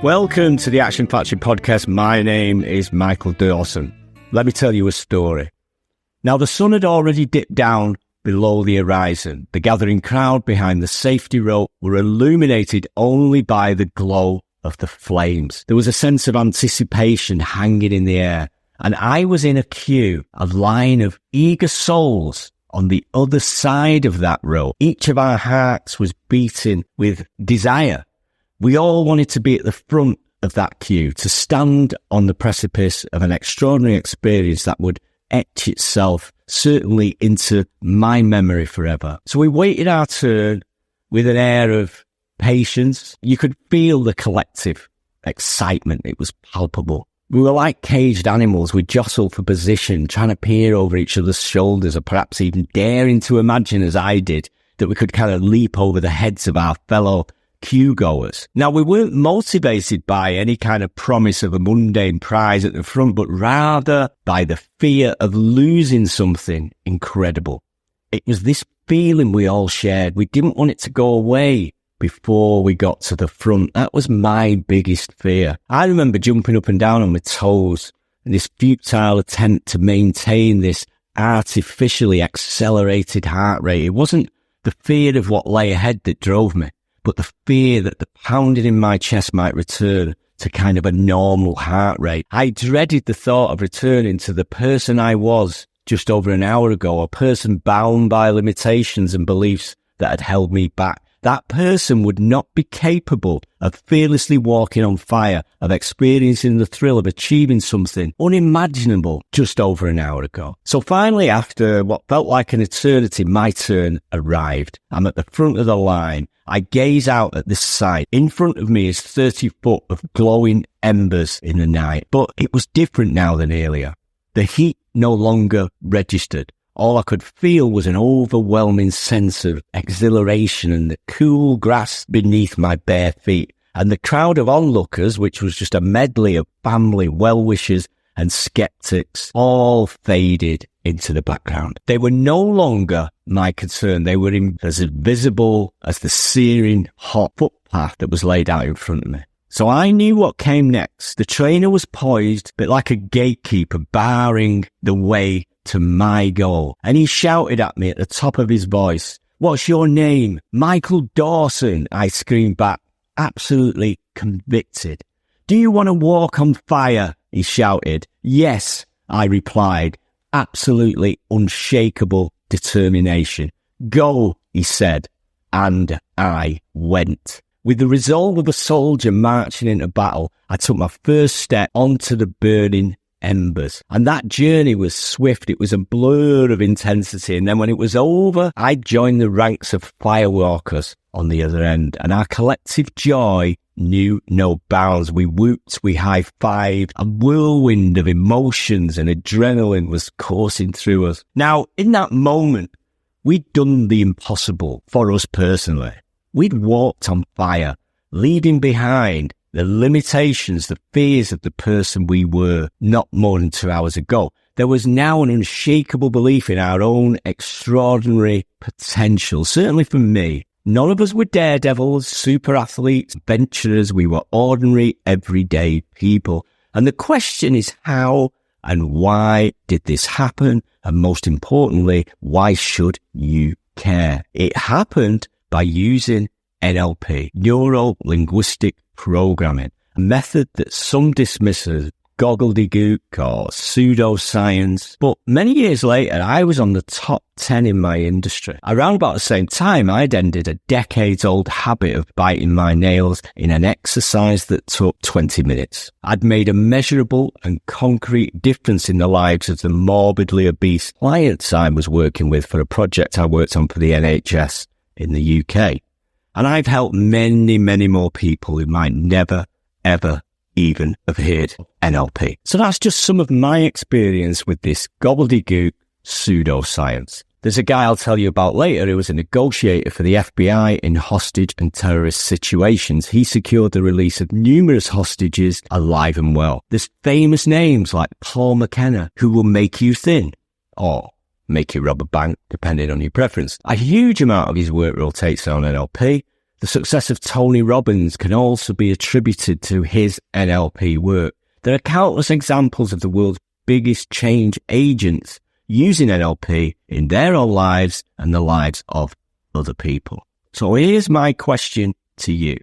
Welcome to the Action Factory podcast. My name is Michael Dawson. Let me tell you a story. Now, the sun had already dipped down below the horizon. The gathering crowd behind the safety rope were illuminated only by the glow of the flames. There was a sense of anticipation hanging in the air, and I was in a queue, a line of eager souls on the other side of that rope. Each of our hearts was beating with desire. We all wanted to be at the front of that queue, to stand on the precipice of an extraordinary experience that would etch itself certainly into my memory forever. So we waited our turn with an air of patience. You could feel the collective excitement. It was palpable. We were like caged animals. We jostled for position, trying to peer over each other's shoulders, or perhaps even daring to imagine, as I did, that we could kind of leap over the heads of our fellow queue goers. Now, we weren't motivated by any kind of promise of a mundane prize at the front, but rather by the fear of losing something incredible. It was this feeling we all shared. We didn't want it to go away before we got to the front. That was my biggest fear. I remember jumping up and down on my toes in this futile attempt to maintain this artificially accelerated heart rate. It wasn't the fear of what lay ahead that drove me, but the fear that the pounding in my chest might return to kind of a normal heart rate. I dreaded the thought of returning to the person I was just over an hour ago, a person bound by limitations and beliefs that had held me back. That person would not be capable of fearlessly walking on fire, of experiencing the thrill of achieving something unimaginable just over an hour ago. So finally, after what felt like an eternity, my turn arrived. I'm at the front of the line. I gaze out at this sight. In front of me is 30 foot of glowing embers in the night. But it was different now than earlier. The heat no longer registered. All I could feel was an overwhelming sense of exhilaration and the cool grass beneath my bare feet. And the crowd of onlookers, which was just a medley of family, well-wishers and skeptics, all faded into the background. They were no longer my concern. They were as invisible as the searing hot footpath that was laid out in front of me. So I knew what came next. The trainer was poised, but like a gatekeeper, barring the way to my goal. And he shouted at me at the top of his voice, "What's your name?" "Michael Dawson," I screamed back, absolutely convicted. "Do you want to walk on fire?" he shouted. "Yes," I replied, absolutely unshakable determination. "Go," he said, and I went. With the resolve of a soldier marching into battle, I took my first step onto the burning embers. And that journey was swift. It was a blur of intensity. And then when it was over, I joined the ranks of firewalkers on the other end. And our collective joy knew no bounds. We whooped, we high-fived. A whirlwind of emotions and adrenaline was coursing through us. Now, in that moment, we'd done the impossible for us personally. We'd walked on fire, leaving behind the limitations, the fears of the person we were not more than 2 hours ago. There was now an unshakable belief in our own extraordinary potential. Certainly for me, none of us were daredevils, super athletes, adventurers. We were ordinary, everyday people. And the question is, how and why did this happen? And most importantly, why should you care? It happened by using NLP, Neuro-Linguistic Programming, a method that some dismiss as gobbledygook or pseudoscience. But many years later, I was on the top 10 in my industry. Around about the same time, I'd ended a decades-old habit of biting my nails in an exercise that took 20 minutes. I'd made a measurable and concrete difference in the lives of the morbidly obese clients I was working with for a project I worked on for the NHS in the UK. And I've helped many, many more people who might never, ever even have heard of NLP. So that's just some of my experience with this gobbledygook pseudoscience. There's a guy I'll tell you about later who was a negotiator for the FBI in hostage and terrorist situations. He secured the release of numerous hostages alive and well. There's famous names like Paul McKenna, who will make you thin, or make you rob a bank, depending on your preference. A huge amount of his work rotates on NLP. The success of Tony Robbins can also be attributed to his NLP work. There are countless examples of the world's biggest change agents using NLP in their own lives and the lives of other people. So here's my question to you.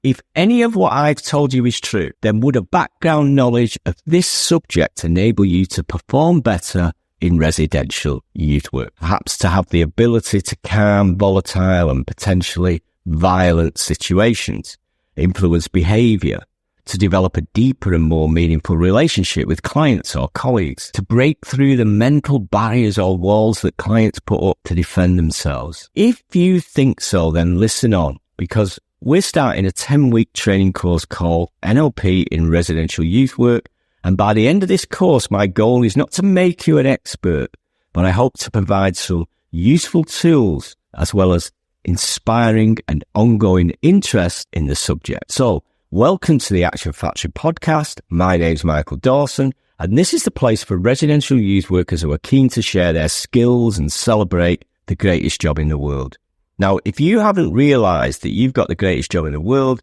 If any of what I've told you is true, then would a background knowledge of this subject enable you to perform better in residential youth work? Perhaps to have the ability to calm volatile and potentially violent situations, influence behavior, to develop a deeper and more meaningful relationship with clients or colleagues, to break through the mental barriers or walls that clients put up to defend themselves. If you think so, then listen on, because we're starting a 10-week training course called NLP in Residential Youth Work. And by the end of this course, my goal is not to make you an expert, but I hope to provide some useful tools as well as inspiring and ongoing interest in the subject. So, welcome to the Action Factory podcast. My name's Michael Dawson, and this is the place for residential youth workers who are keen to share their skills and celebrate the greatest job in the world. Now, if you haven't realized that you've got the greatest job in the world,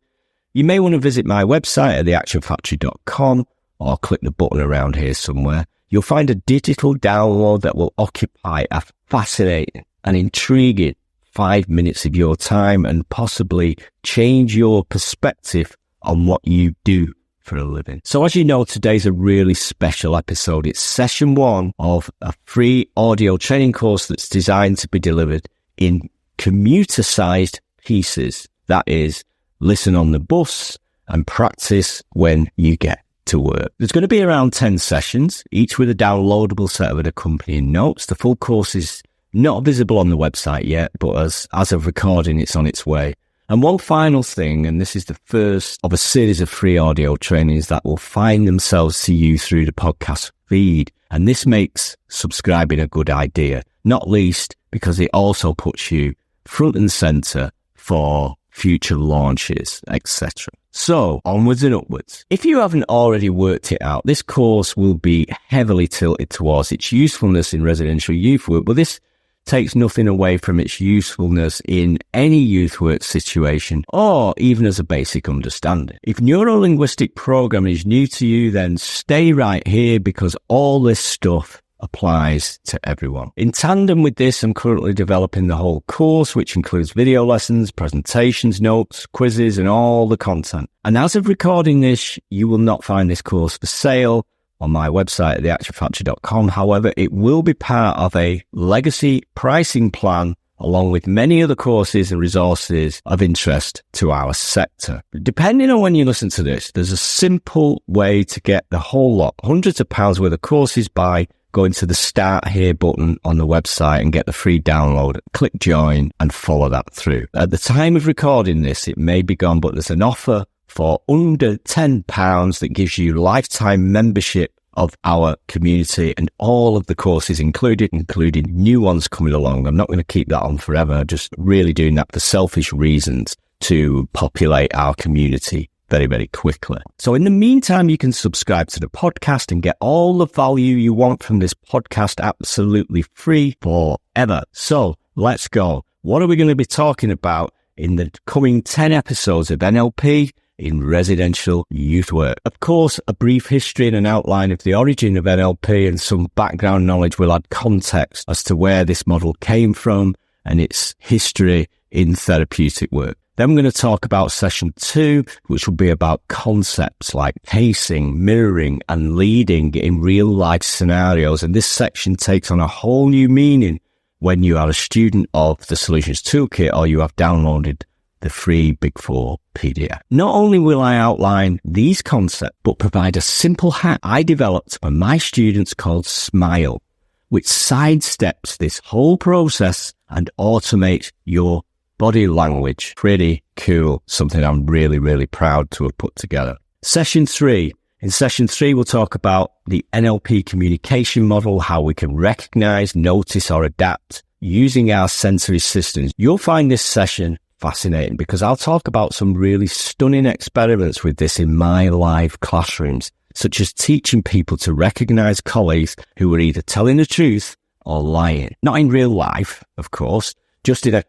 you may want to visit my website at theactionfactory.com or click the button around here somewhere. You'll find a digital download that will occupy a fascinating and intriguing 5 minutes of your time and possibly change your perspective on what you do for a living. So as you know, today's a really special episode. It's session 1 of a free audio training course that's designed to be delivered in commuter-sized pieces. That is, listen on the bus and practice when you get to work. There's going to be around 10 sessions, each with a downloadable set of accompanying notes. The full course is not visible on the website yet, but as of recording, it's on its way. And one final thing, and this is the first of a series of free audio trainings that will find themselves to you through the podcast feed. And this makes subscribing a good idea, not least because it also puts you front and center for future launches, etc. So, onwards and upwards. If you haven't already worked it out, this course will be heavily tilted towards its usefulness in residential youth work, but this takes nothing away from its usefulness in any youth work situation or even as a basic understanding. If Neuro-Linguistic Programming is new to you, then stay right here because all this stuff applies to everyone. In tandem with this, I'm currently developing the whole course, which includes video lessons, presentations, notes, quizzes, and all the content. And as of recording this, you will not find this course for sale on my website at theactionfactory.com. However, it will be part of a legacy pricing plan along with many other courses and resources of interest to our sector. Depending on when you listen to this, there's a simple way to get the whole lot, hundreds of pounds worth of courses by going to the Start Here button on the website and get the free download. Click join and follow that through. At the time of recording this, it may be gone, but there's an offer for under £10 that gives you lifetime membership of our community and all of the courses included, including new ones coming along. I'm not going to keep that on forever. I'm just really doing that for selfish reasons to populate our community very, very quickly. So in the meantime, you can subscribe to the podcast and get all the value you want from this podcast absolutely free forever. So let's go. What are we going to be talking about in the coming 10 episodes of NLP in residential youth work? Of course, a brief history and an outline of the origin of NLP and some background knowledge will add context as to where this model came from and its history in therapeutic work. Then we're going to talk about session 2, which will be about concepts like pacing, mirroring, and leading in real life scenarios. And this section takes on a whole new meaning when you are a student of the Solutions Toolkit or you have downloaded the free Big 4 PDF. Not only will I outline these concepts, but provide a simple hack I developed for my students called Smile, which sidesteps this whole process and automates your body language. Pretty cool. Something I'm really, really proud to have put together. Session 3. In session 3, we'll talk about the NLP communication model, how we can recognize, notice, or adapt using our sensory systems. You'll find this session fascinating because I'll talk about some really stunning experiments with this in my live classrooms, such as teaching people to recognize colleagues who are either telling the truth or lying. Not in real life, of course, just in a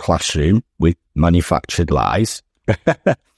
classroom with manufactured lies.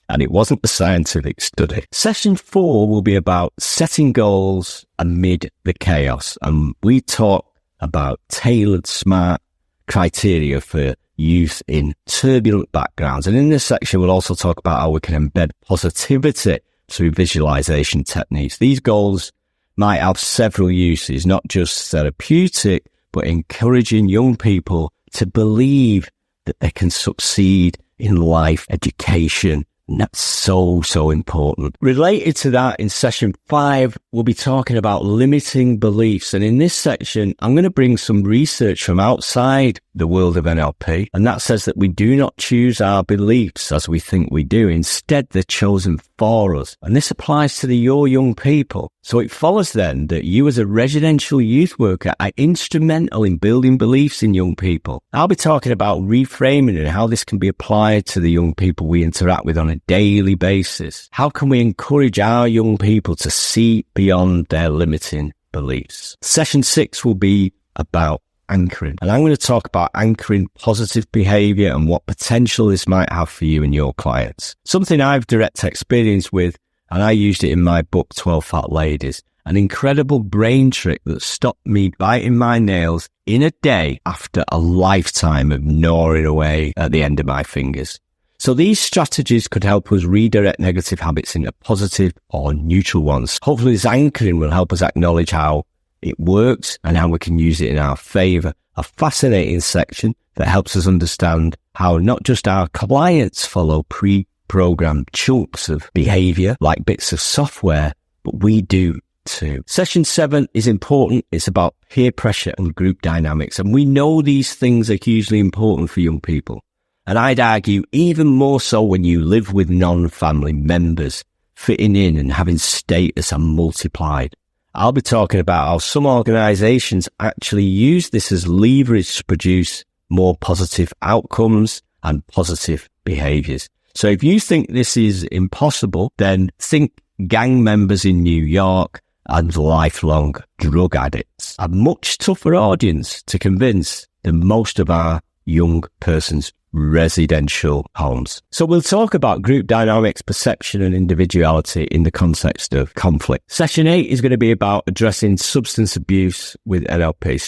And it wasn't a scientific study. Session 4 will be about setting goals amid the chaos. And we talk about tailored, smart criteria for youth in turbulent backgrounds. And in this section, we'll also talk about how we can embed positivity through visualization techniques. These goals might have several uses, not just therapeutic, but encouraging young people to believe that they can succeed in life, education. And that's so important. Related to that, in session 5, we'll be talking about limiting beliefs. And in this section, I'm going to bring some research from outside the world of NLP. And that says that we do not choose our beliefs as we think we do. Instead, they're chosen for us. And this applies to your young people. So it follows then that you as a residential youth worker are instrumental in building beliefs in young people. I'll be talking about reframing and how this can be applied to the young people we interact with on a daily basis. How can we encourage our young people to see beyond their limiting beliefs? Session 6 will be about anchoring. And I'm going to talk about anchoring positive behavior and what potential this might have for you and your clients. Something I've direct experience with, and I used it in my book, 12 Fat Ladies, an incredible brain trick that stopped me biting my nails in a day after a lifetime of gnawing away at the end of my fingers. So these strategies could help us redirect negative habits into positive or neutral ones. Hopefully this anchoring will help us acknowledge how it works and how we can use it in our favor. A fascinating section that helps us understand how not just our clients follow pre-programmed chunks of behavior like bits of software, but we do too. Session 7 is important. It's about peer pressure and group dynamics. And we know these things are hugely important for young people. And I'd argue even more so when you live with non-family members. Fitting in and having status are multiplied. I'll be talking about how some organizations actually use this as leverage to produce more positive outcomes and positive behaviors. So if you think this is impossible, then think gang members in New York and lifelong drug addicts. A much tougher audience to convince than most of our young persons' residential homes. So we'll talk about group dynamics, perception and individuality in the context of conflict. Session 8 is going to be about addressing substance abuse with NLP.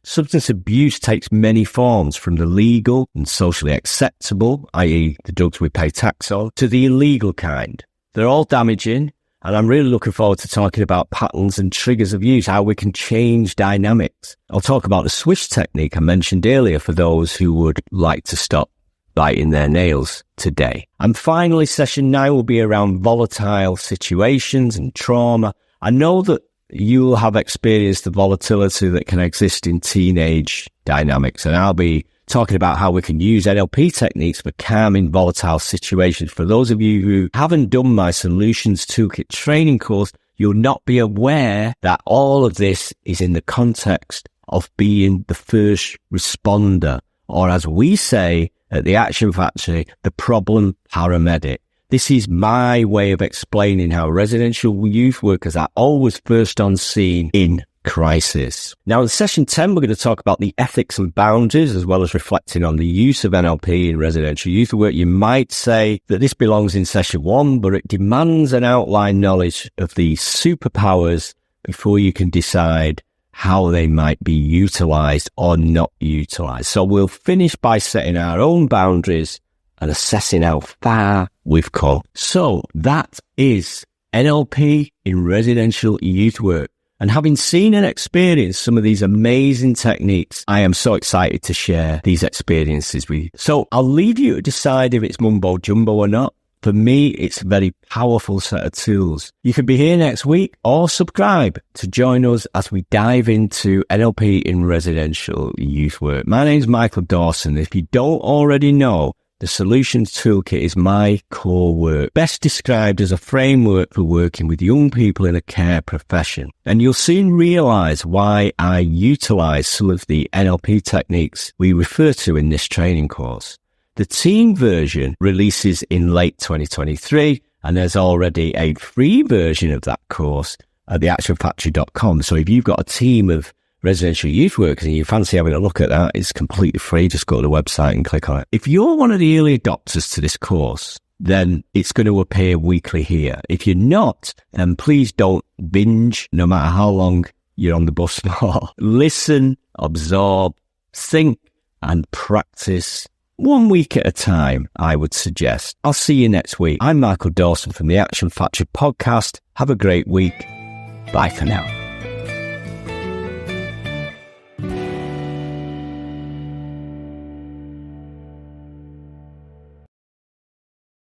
Substance abuse takes many forms, from the legal and socially acceptable, i.e. the drugs we pay tax on, to the illegal kind. They're all damaging, and I'm really looking forward to talking about patterns and triggers of use, how we can change dynamics. I'll talk about the swish technique I mentioned earlier for those who would like to stop biting their nails today. And finally, session 9 will be around volatile situations and trauma. I know that you'll have experienced the volatility that can exist in teenage dynamics, and I'll be talking about how we can use NLP techniques for calming volatile situations. For those of you who haven't done my Solutions Toolkit training course, you'll not be aware that all of this is in the context of being the first responder, or as we say at the Action Factory, the problem paramedic. This is my way of explaining how residential youth workers are always first on scene in crisis. Now in session 10, we're going to talk about the ethics and boundaries, as well as reflecting on the use of NLP in residential youth work. You might say that this belongs in session 1, but it demands an outline knowledge of the superpowers before you can decide how they might be utilized or not utilized. So we'll finish by setting our own boundaries and assessing how far we've come. So that is NLP in residential youth work. And having seen and experienced some of these amazing techniques, I am so excited to share these experiences with you. So I'll leave you to decide if it's mumbo jumbo or not. For me, it's a very powerful set of tools. You can be here next week or subscribe to join us as we dive into NLP in residential youth work. My name's Michael Dawson. If you don't already know, the Solutions Toolkit is my core work, best described as a framework for working with young people in a care profession. And you'll soon realize why I utilize some of the NLP techniques we refer to in this training course. The team version releases in late 2023, and there's already a free version of that course at theactionfactory.com. So if you've got a team of residential youth workers and you fancy having a look at that, it's completely free. Just go to the website and click on it. If you're one of the early adopters to this course, then it's going to appear weekly here. If you're not, then please don't binge no matter how long you're on the bus for. Listen, absorb, think, and practice 1 week at a time, I would suggest. I'll see you next week. I'm Michael Dawson from the Action Factory podcast. Have a great week. Bye for now.